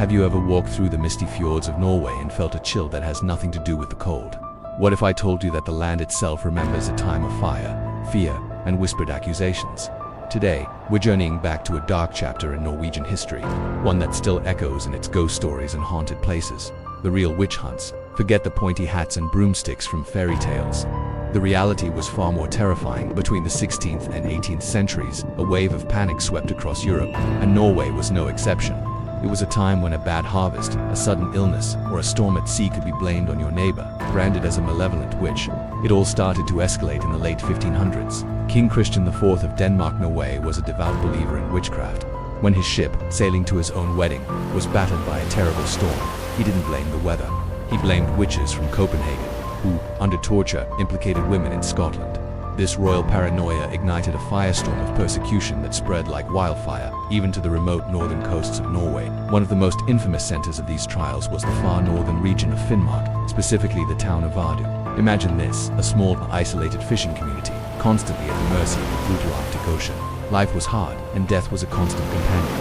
Have you ever walked through the misty fjords of Norway and felt a chill that has nothing to do with the cold? What if I told you that the land itself remembers a time of fire, fear, and whispered accusations? Today, we're journeying back to a dark chapter in Norwegian history, one that still echoes in its ghost stories and haunted places. The real witch hunts. Forget the pointy hats and broomsticks from fairy tales. The reality was far more terrifying. Between the 16th and 18th centuries, a wave of panic swept across Europe, and Norway was no exception. It was a time when a bad harvest, a sudden illness, or a storm at sea could be blamed on your neighbor, branded as a malevolent witch. It all started to escalate in the late 1500s. King Christian IV of Denmark Norway was a devout believer in witchcraft. When his ship, sailing to his own wedding, was battered by a terrible storm, he didn't blame the weather. He blamed witches from Copenhagen, who, under torture, implicated women in Scotland. This royal paranoia ignited a firestorm of persecution that spread like wildfire, even to the remote northern coasts of Norway. One of the most infamous centers of these trials was the far northern region of Finnmark, specifically the town of Vardø. Imagine this, a small, isolated fishing community, constantly at the mercy of the brutal Arctic Ocean. Life was hard, and death was a constant companion.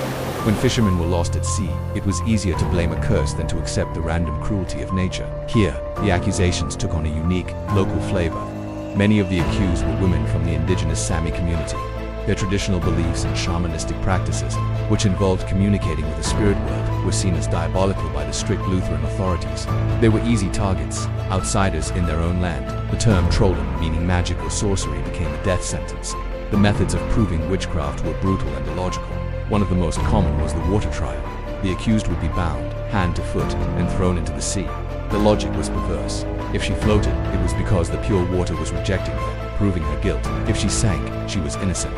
When fishermen were lost at sea, it was easier to blame a curse than to accept the random cruelty of nature. Here, the accusations took on a unique, local flavor. Many of the accused were women from the indigenous Sami community. Their traditional beliefs and shamanistic practices, which involved communicating with the spirit world, were seen as diabolical by the strict Lutheran authorities. They were easy targets, outsiders in their own land. The term trolldom, meaning magic or sorcery, became a death sentence. The methods of proving witchcraft were brutal and illogical. One of the most common was the water trial. The accused would be bound, hand to foot, and thrown into the sea. The logic was perverse. If she floated, it was because the pure water was rejecting her, proving her guilt. If she sank, she was innocent.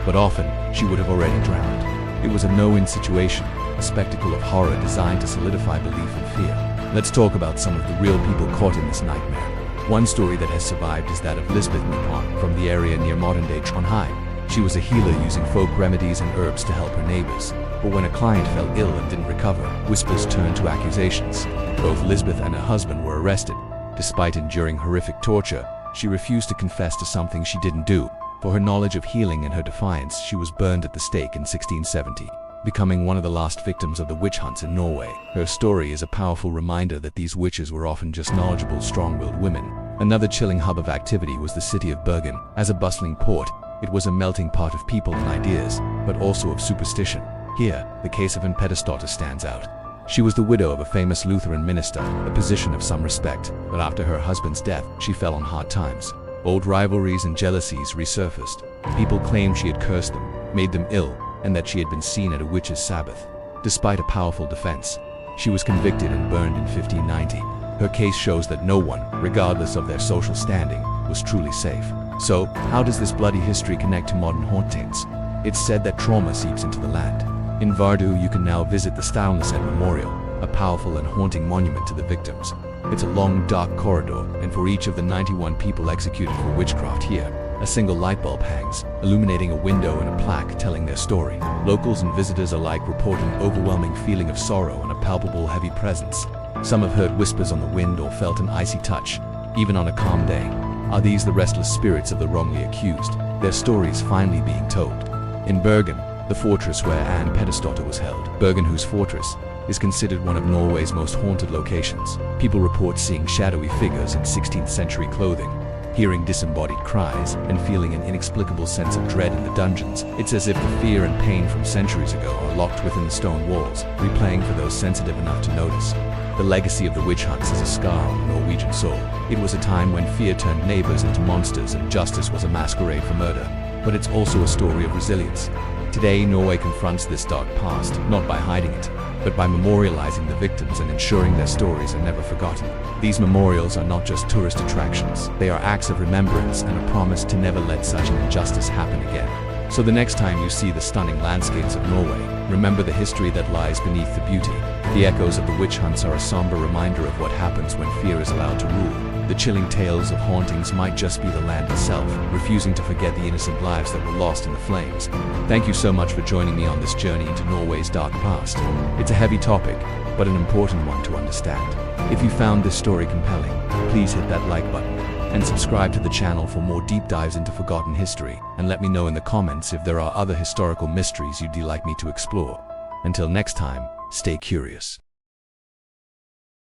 But often, she would have already drowned. It was a no-win situation, a spectacle of horror designed to solidify belief and fear. Let's talk about some of the real people caught in this nightmare. One story that has survived is that of Lisbeth Nippon from the area near modern-day Trondheim. She was a healer using folk remedies and herbs to help her neighbors. But when a client fell ill and didn't recover, whispers turned to accusations. Both Lisbeth and her husband were arrested. Despite enduring horrific torture, she refused to confess to something she didn't do. For her knowledge of healing and her defiance, she was burned at the stake in 1670, becoming one of the last victims of the witch hunts in Norway. Her story is a powerful reminder that these witches were often just knowledgeable, strong-willed women. Another chilling hub of activity was the city of Bergen. As a bustling port, it was a melting pot of people and ideas, but also of superstition. Here, the case of Pedestal stands out. She was the widow of a famous Lutheran minister, a position of some respect, but after her husband's death, she fell on hard times. Old rivalries and jealousies resurfaced. People claimed she had cursed them, made them ill, and that she had been seen at a witch's Sabbath. Despite a powerful defense, she was convicted and burned in 1590. Her case shows that no one, regardless of their social standing, was truly safe. So, how does this bloody history connect to modern hauntings? It's said that trauma seeps into the land. In Vardø, you can now visit the Stalneset Memorial, a powerful and haunting monument to the victims. It's a long, dark corridor, and for each of the 91 people executed for witchcraft here, a single light bulb hangs, illuminating a window and a plaque telling their story. Locals and visitors alike report an overwhelming feeling of sorrow and a palpable heavy presence. Some have heard whispers on the wind or felt an icy touch, even on a calm day. Are these the restless spirits of the wrongly accused, their stories finally being told? In Bergen, the fortress where Pedestal was held, Bergen, whose fortress is considered one of Norway's most haunted locations. People report seeing shadowy figures in 16th century clothing, hearing disembodied cries, and feeling an inexplicable sense of dread in the dungeons. It's as if the fear and pain from centuries ago are locked within the stone walls, replaying for those sensitive enough to notice. The legacy of the witch hunts is a scar on the Norwegian soul. It was a time when fear turned neighbors into monsters and justice was a masquerade for murder. But it's also a story of resilience. Today, Norway confronts this dark past, not by hiding it, but by memorializing the victims and ensuring their stories are never forgotten. These memorials are not just tourist attractions. They are acts of remembrance and a promise to never let such an injustice happen again. So the next time you see the stunning landscapes of Norway, remember the history that lies beneath the beauty. The echoes of the witch hunts are a somber reminder of what happens when fear is allowed to rule. The chilling tales of hauntings might just be the land itself, refusing to forget the innocent lives that were lost in the flames. Thank you so much for joining me on this journey into Norway's dark past. It's a heavy topic, but an important one to understand. If you found this story compelling, please hit that like button and subscribe to the channel for more deep dives into forgotten history, and let me know in the comments if there are other historical mysteries you'd like me to explore. Until next time, Stay curious.